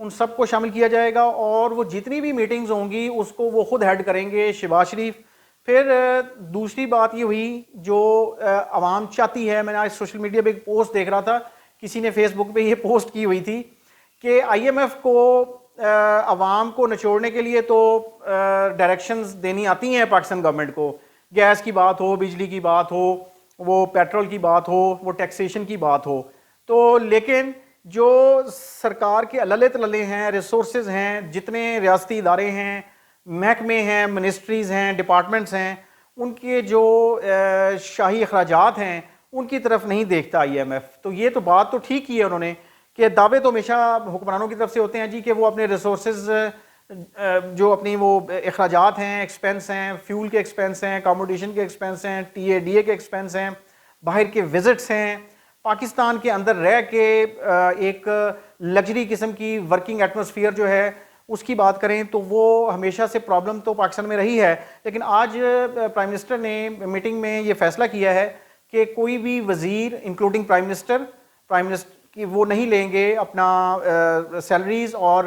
ان سب کو شامل کیا جائے گا، اور وہ جتنی بھی میٹنگز ہوں گی اس کو وہ خود ہیڈ کریں گے شہباز شریف۔ پھر دوسری بات یہ ہوئی جو عوام چاہتی ہے، میں نے آج سوشل میڈیا پہ ایک پوسٹ دیکھ رہا تھا، کسی نے فیس بک پہ یہ پوسٹ کی ہوئی تھی کہ آئی ایم ایف کو عوام کو نچوڑنے کے لیے تو ڈائریکشنز دینی آتی ہیں پاکستان گورنمنٹ کو، گیس کی بات ہو، بجلی کی بات ہو، وہ پیٹرول کی بات ہو، وہ ٹیکسیشن کی بات ہو، تو لیکن جو سرکار کے للے تللے ہیں، ریسورسز ہیں، جتنے ریاستی ادارے ہیں، محکمے ہیں، منسٹریز ہیں، ڈپارٹمنٹس ہیں، ان کے جو شاہی اخراجات ہیں ان کی طرف نہیں دیکھتا آئی ایم ایف۔ تو یہ تو بات تو ٹھیک کی ہے انہوں نے کہ دعوے تو ہمیشہ حکمرانوں کی طرف سے ہوتے ہیں جی کہ وہ اپنے ریسورسز جو اپنی وہ اخراجات ہیں، ایکسپینس ہیں، فیول کے ایکسپینس ہیں، اکاموڈیشن کے ایکسپینس ہیں، ٹی اے ڈی اے کے ایکسپینس ہیں، باہر کے وزٹس ہیں، پاکستان کے اندر رہ کے ایک لگژری قسم کی ورکنگ ایٹماسفیئر جو ہے اس کی بات کریں تو وہ ہمیشہ سے پرابلم تو پاکستان میں رہی ہے۔ لیکن آج پرائم منسٹر نے میٹنگ میں یہ فیصلہ کیا ہے کہ کوئی بھی وزیر انکلوڈنگ پرائم منسٹر کی وہ نہیں لیں گے، اپنا سیلریز اور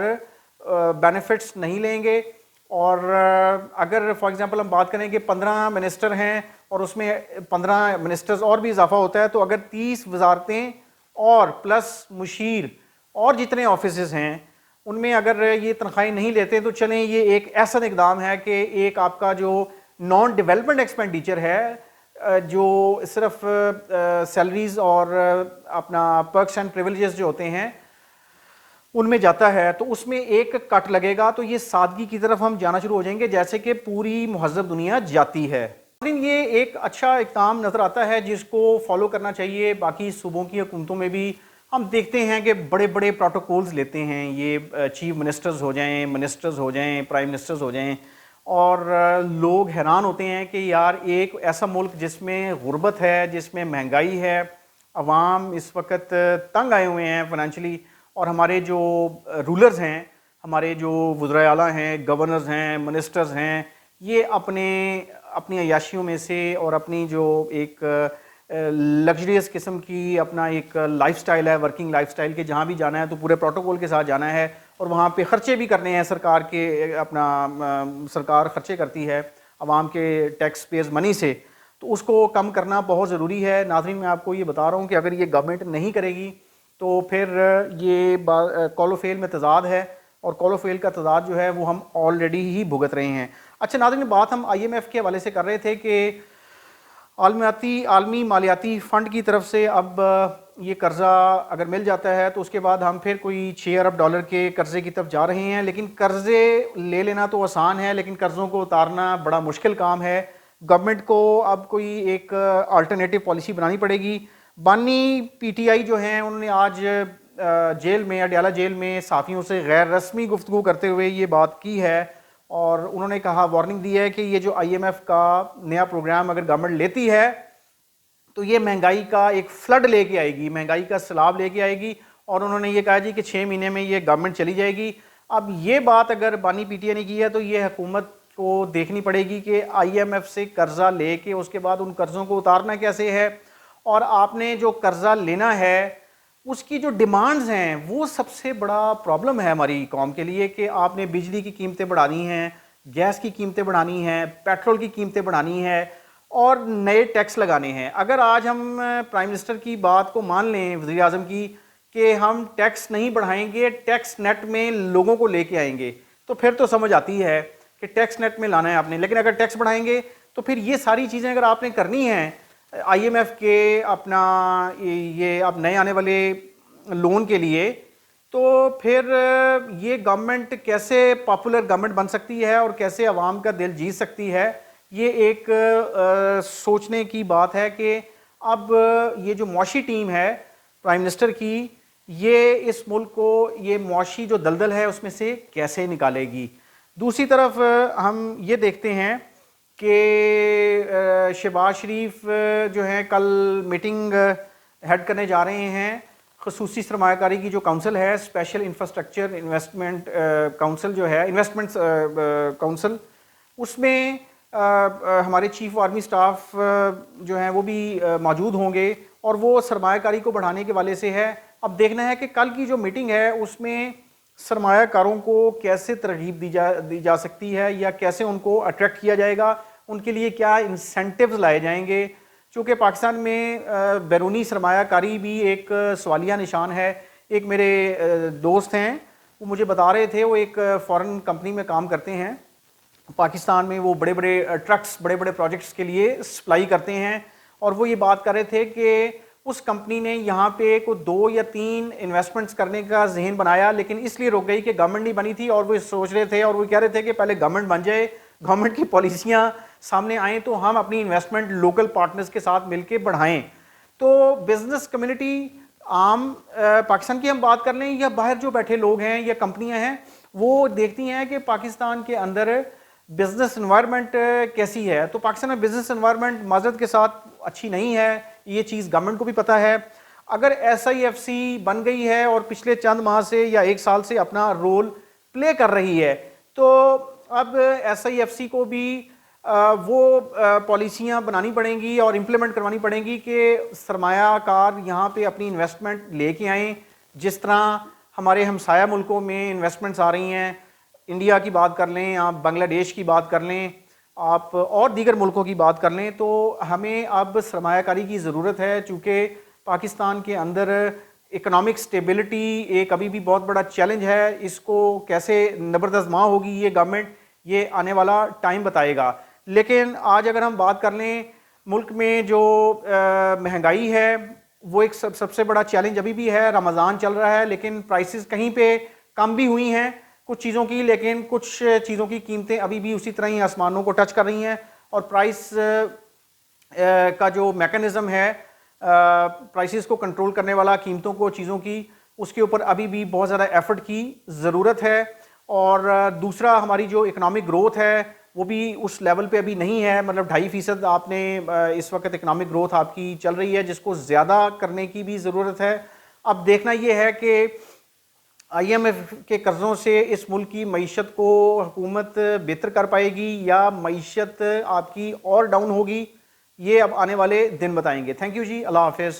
بینیفٹس نہیں لیں گے، اور اگر فار ایگزامپل ہم بات کریں کہ 15 منسٹر ہیں اور اس میں 15 منسٹرز اور بھی اضافہ ہوتا ہے، تو اگر 30 وزارتیں اور پلس مشیر اور جتنے آفیسز ہیں ان میں اگر یہ تنخواہیں نہیں لیتے تو چلیں یہ ایک ایسا اقدام ہے کہ ایک آپ کا جو نان ڈیولپمنٹ ایکسپینڈیچر ہے جو صرف سیلریز اور اپنا پرکس اینڈ پریویلیجز جو ہوتے ہیں ان میں جاتا ہے، تو اس میں ایک کٹ لگے گا، تو یہ سادگی کی طرف ہم جانا شروع ہو جائیں گے جیسے کہ پوری مہذب دنیا جاتی ہے۔ لیکن یہ ایک اچھا اقدام نظر آتا ہے جس کو فالو کرنا چاہیے باقی صوبوں کی حکومتوں میں بھی۔ ہم دیکھتے ہیں کہ بڑے بڑے پروٹوکولز لیتے ہیں، یہ چیف منسٹرز ہو جائیں، منسٹرز ہو جائیں، پرائم منسٹرز ہو جائیں، اور لوگ حیران ہوتے ہیں کہ یار ایک ایسا ملک جس میں غربت ہے، جس میں مہنگائی ہے، عوام اس وقت تنگ آئے ہوئے ہیں فائنینشلی، اور ہمارے جو رولرز ہیں، ہمارے جو وزرائے اعلیٰ ہیں، گورنرز ہیں، منسٹرز ہیں، یہ اپنی عیاشیوں میں سے اور اپنی جو ایک لگژریس قسم کی اپنا ایک لائف سٹائل ہے، ورکنگ لائف سٹائل کے جہاں بھی جانا ہے تو پورے پروٹوکول کے ساتھ جانا ہے، اور وہاں پہ خرچے بھی کرنے ہیں سرکار کے، سرکار خرچے کرتی ہے عوام کے ٹیکس پیئرز منی سے، تو اس کو کم کرنا بہت ضروری ہے۔ ناظرین میں آپ کو یہ بتا رہا ہوں کہ اگر یہ گورنمنٹ نہیں کرے گی تو پھر یہ کال و فیل میں تضاد ہے، اور کال و فیل کا تضاد جو ہے وہ ہم آلریڈی ہی بھگت رہے ہیں۔ اچھا ناظرین، بات ہم آئی ایم ایف کے حوالے سے کر رہے تھے کہ عالمی مالیاتی فنڈ کی طرف سے اب یہ قرضہ اگر مل جاتا ہے تو اس کے بعد ہم پھر کوئی 6 ارب ڈالر کے قرضے کی طرف جا رہے ہیں، لیکن قرضے لے لینا تو آسان ہے لیکن قرضوں کو اتارنا بڑا مشکل کام ہے۔ گورنمنٹ کو اب کوئی ایک آلٹرنیٹو پالیسی بنانی پڑے گی۔ بانی پی ٹی آئی جو ہیں انہوں نے آج جیل میں، اڈیالہ جیل میں صحافیوں سے غیر رسمی گفتگو کرتے ہوئے یہ بات کی ہے، اور انہوں نے کہا، وارننگ دی ہے کہ یہ جو آئی ایم ایف کا نیا پروگرام اگر گورنمنٹ لیتی ہے تو یہ مہنگائی کا ایک فلڈ لے کے آئے گی، مہنگائی کا سیلاب لے کے آئے گی، اور انہوں نے یہ کہا جی کہ 6 مہینے میں یہ گورنمنٹ چلی جائے گی۔ اب یہ بات اگر بانی پی ٹی آئی نے کی ہے تو یہ حکومت کو دیکھنی پڑے گی کہ آئی ایم ایف سے قرضہ لے کے اس کے بعد ان قرضوں کو اتارنا کیسے ہے، اور آپ نے جو قرضہ لینا ہے اس کی جو ڈیمانڈز ہیں وہ سب سے بڑا پرابلم ہے ہماری قوم کے لیے، کہ آپ نے بجلی کی قیمتیں بڑھانی ہیں، گیس کی قیمتیں بڑھانی ہیں، پیٹرول کی قیمتیں بڑھانی ہیں، اور نئے ٹیکس لگانے ہیں۔ اگر آج ہم پرائم منسٹر کی بات کو مان لیں، وزیر اعظم کی، کہ ہم ٹیکس نہیں بڑھائیں گے، ٹیکس نیٹ میں لوگوں کو لے کے آئیں گے، تو پھر تو سمجھ آتی ہے کہ ٹیکس نیٹ میں لانا ہے آپ نے۔ لیکن اگر ٹیکس بڑھائیں گے تو پھر یہ ساری چیزیں اگر آپ نے کرنی ہیں آئی ایم ایف کے اپنا یہ اب نئے آنے والے لون کے لیے، تو پھر یہ گورنمنٹ کیسے پاپولر گورنمنٹ بن سکتی ہے اور کیسے عوام کا دل جیت سکتی ہے، یہ ایک سوچنے کی بات ہے کہ اب یہ جو معاشی ٹیم ہے پرائم منسٹر کی، یہ اس ملک کو یہ معاشی جو دلدل ہے اس میں سے کیسے نکالے گی۔ دوسری طرف ہم یہ دیکھتے ہیں کہ شہباز شریف جو ہیں کل میٹنگ ہیڈ کرنے جا رہے ہیں خصوصی سرمایہ کاری کی جو کونسل ہے، اسپیشل انفراسٹرکچر انویسٹمنٹ کونسل جو ہے، انویسٹمنٹ کونسل، اس میں ہمارے چیف آرمی سٹاف جو ہیں وہ بھی موجود ہوں گے، اور وہ سرمایہ کاری کو بڑھانے کے والے سے ہے۔ اب دیکھنا ہے کہ کل کی جو میٹنگ ہے اس میں سرمایہ کاروں کو کیسے ترغیب دی جا سکتی ہے یا کیسے ان کو اٹریکٹ کیا جائے گا، ان کے لیے کیا انسینٹیوز لائے جائیں گے؟ چونکہ پاکستان میں بیرونی سرمایہ کاری بھی ایک سوالیہ نشان ہے. ایک میرے دوست ہیں، وہ مجھے بتا رہے تھے، وہ ایک فورن کمپنی میں کام کرتے ہیں پاکستان میں، وہ بڑے بڑے ٹرکس بڑے بڑے پروجیکٹس کے لیے سپلائی کرتے ہیں، اور وہ یہ بات کر رہے تھے کہ اس کمپنی نے یہاں پہ کوئی 2 یا 3 انویسٹمنٹس کرنے کا ذہن بنایا، لیکن اس لیے رک گئی کہ گورنمنٹ نہیں بنی تھی، اور وہ سوچ رہے تھے اور وہ کہہ رہے تھے کہ پہلے گورنمنٹ بن جائے، گورنمنٹ کی پالیسیاں سامنے آئیں تو ہم اپنی انویسٹمنٹ لوکل پارٹنرز کے ساتھ مل کے بڑھائیں. تو بزنس کمیونٹی عام پاکستان کی ہم بات کر لیں یا باہر جو بیٹھے لوگ ہیں یا کمپنیاں ہیں، وہ دیکھتی ہیں کہ پاکستان کے اندر بزنس انوائرمنٹ کیسی ہے. تو پاکستان میں بزنس انوائرمنٹ معذرت کے ساتھ اچھی نہیں ہے، یہ چیز گورنمنٹ کو بھی پتہ ہے. اگر ایس آئی ایف سی بن گئی ہے اور پچھلے چند ماہ سے یا 1 سال سے اپنا رول پلے کر رہی ہے، تو اب ایس آئی ایف سی کو بھی وہ پالیسیاں بنانی پڑیں گی اور امپلیمنٹ کروانی پڑیں گی کہ سرمایہ کار یہاں پہ اپنی انویسٹمنٹ لے کے آئیں. جس طرح ہمارے ہمسایہ ملکوں میں انویسٹمنٹس آ رہی ہیں، انڈیا کی بات کر لیں، آپ بنگلہ دیش کی بات کر لیں، آپ اور دیگر ملکوں کی بات کر لیں، تو ہمیں اب سرمایہ کاری کی ضرورت ہے. چونکہ پاکستان کے اندر اکنامک سٹیبلٹی ایک ابھی بھی بہت بڑا چیلنج ہے. اس کو کیسے نبردآزما ہوگی یہ گورنمنٹ، یہ آنے والا ٹائم بتائے گا. لیکن آج اگر ہم بات کر لیں، ملک میں جو مہنگائی ہے وہ ایک سب سے بڑا چیلنج ابھی بھی ہے. رمضان چل رہا ہے لیکن پرائسز کہیں پہ کم بھی ہوئی ہیں کچھ چیزوں کی، لیکن کچھ چیزوں کی قیمتیں ابھی بھی اسی طرح ہی آسمانوں کو ٹچ کر رہی ہیں. اور پرائس کا جو میکانزم ہے، پرائسز کو کنٹرول کرنے والا، قیمتوں کو چیزوں کی، اس کے اوپر ابھی بھی بہت زیادہ ایفرٹ کی ضرورت ہے. اور دوسرا، ہماری جو اکنامک گروتھ ہے وہ بھی اس لیول پہ ابھی نہیں ہے. مطلب 2.5% آپ نے اس وقت اکنامک گروتھ آپ کی چل رہی ہے، جس کو زیادہ کرنے کی بھی ضرورت ہے. اب دیکھنا یہ ہے کہ آئی ایم ایف کے قرضوں سے اس ملک کی معیشت کو حکومت بہتر کر پائے گی یا معیشت آپ کی اور ڈاؤن ہوگی. یہ اب آنے والے دن بتائیں گے. تھینک یو جی، اللہ حافظ.